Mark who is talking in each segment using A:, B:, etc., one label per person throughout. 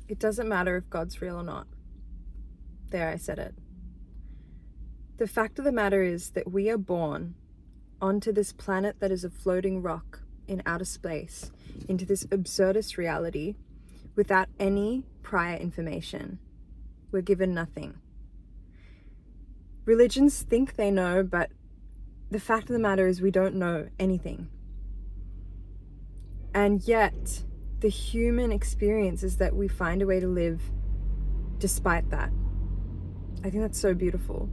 A: It doesn't matter if God's real or not. There, I said it. The fact of the matter is that we are born onto this planet that is a floating rock in outer space, into this absurdist reality without any prior information. We're given nothing. Religions think they know, but the fact of the matter is we don't know anything. And yet, the human experience is that we find a way to live despite that. I think that's so beautiful.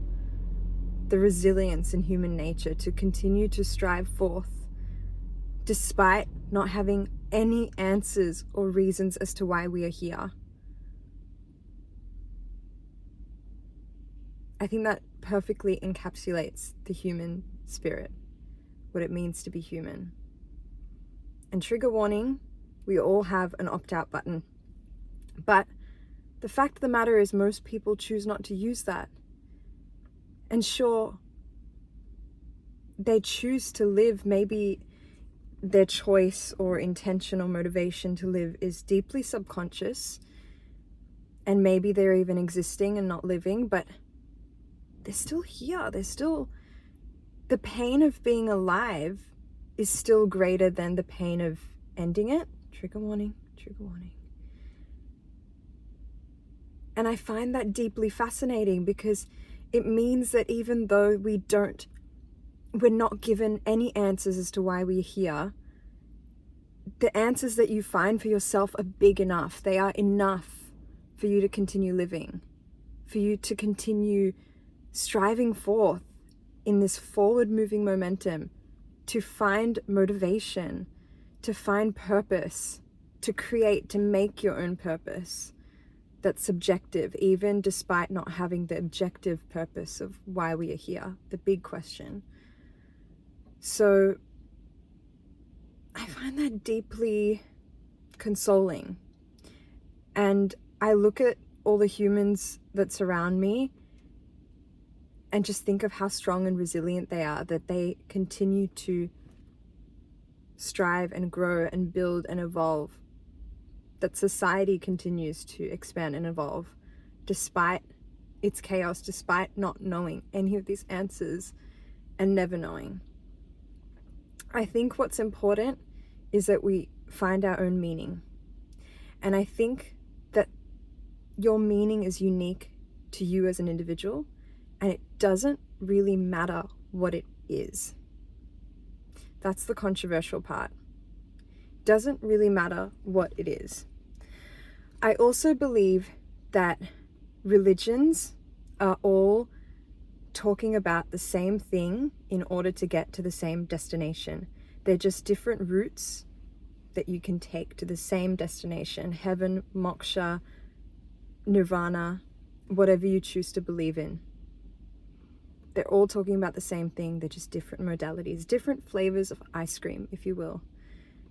A: The resilience in human nature to continue to strive forth despite not having any answers or reasons as to why we are here. I think that perfectly encapsulates the human spirit, what it means to be human. And trigger warning, we all have an opt-out button. But the fact of the matter is most people choose not to use that. And sure, they choose to live, maybe their choice or intention or motivation to live is deeply subconscious, and maybe they're even existing and not living, but they're still here. They're still, the pain of being alive is still greater than the pain of ending it. Trigger warning, trigger warning. And I find that deeply fascinating because it means that even though we're not given any answers as to why we're here, the answers that you find for yourself are big enough. They are enough for you to continue living, for you to continue striving forth in this forward moving momentum, to find motivation, to find purpose, to create, to make your own purpose that's subjective, even despite not having the objective purpose of why we are here, the big question. So I find that deeply consoling. And I look at all the humans that surround me and just think of how strong and resilient they are, that they continue to strive and grow and build and evolve, that society continues to expand and evolve despite its chaos, despite not knowing any of these answers and never knowing. I think what's important is that we find our own meaning. And I think that your meaning is unique to you as an individual, and it doesn't really matter what it is. That's the controversial part. It doesn't really matter what it is. I also believe that religions are all talking about the same thing in order to get to the same destination. They're just different routes that you can take to the same destination: heaven, moksha, nirvana, whatever you choose to believe in. They're all talking about the same thing. They're just different modalities, different flavors of ice cream, if you will.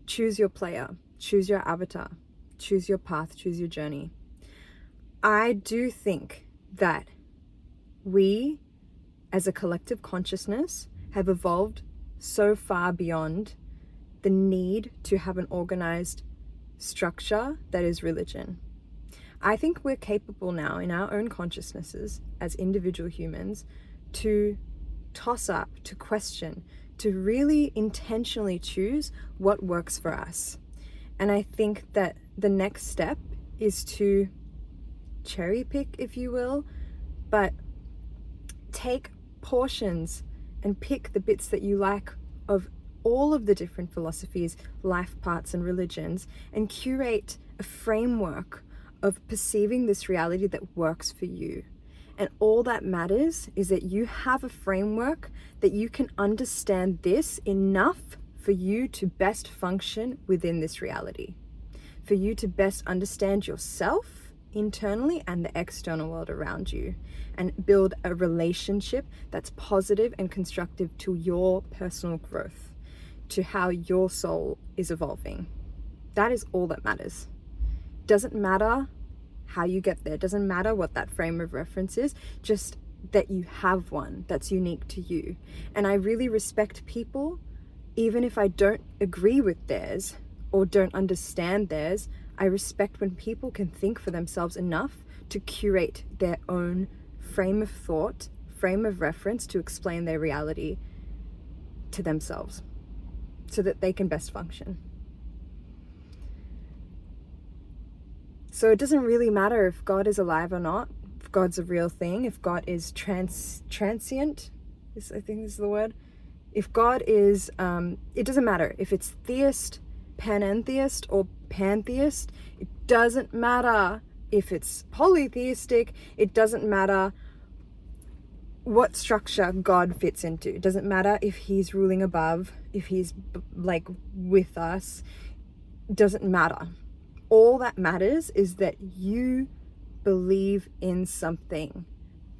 A: Choose your player, choose your avatar, choose your path, choose your journey. I do think that we, as a collective consciousness, have evolved so far beyond the need to have an organized structure that is religion. I think we're capable now in our own consciousnesses as individual humans to toss up, to question, to really intentionally choose what works for us. And I think that the next step is to cherry pick, if you will, but take portions and pick the bits that you like of all of the different philosophies, life paths, and religions, and curate a framework of perceiving this reality that works for you. And all that matters is that you have a framework that you can understand this enough for you to best function within this reality, for you to best understand yourself internally and the external world around you, and build a relationship that's positive and constructive to your personal growth, to how your soul is evolving. That is all that matters. Doesn't matter how you get there, doesn't matter what that frame of reference is, just that you have one that's unique to you. And I really respect people, even if I don't agree with theirs or don't understand theirs, I respect when people can think for themselves enough to curate their own frame of thought, frame of reference to explain their reality to themselves so that they can best function. So it doesn't really matter if God is alive or not, if God's a real thing, if God is transient, I think is the word. If God is, it doesn't matter if it's theist, panentheist, or pantheist. It doesn't matter if it's polytheistic. It doesn't matter what structure God fits into. It doesn't matter if he's ruling above, if he's like with us. It doesn't matter. All that matters is that you believe in something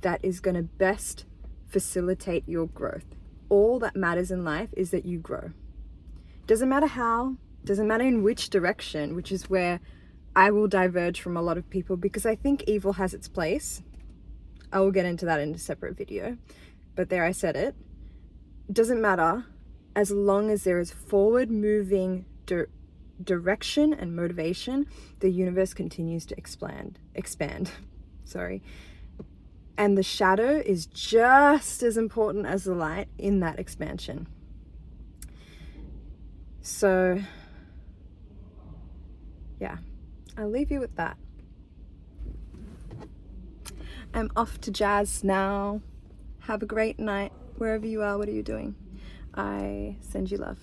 A: that is going to best facilitate your growth. All that matters in life is that you grow. Doesn't matter how, doesn't matter in which direction, which is where I will diverge from a lot of people, because I think evil has its place. I will get into that in a separate video, but there I said it. It doesn't matter as long as there is forward moving direction and motivation, the universe continues to expand. Sorry. And the shadow is just as important as the light in that expansion. So, yeah, I'll leave you with that. I'm off to jazz now. Have a great night. Wherever you are, what are you doing? I send you love.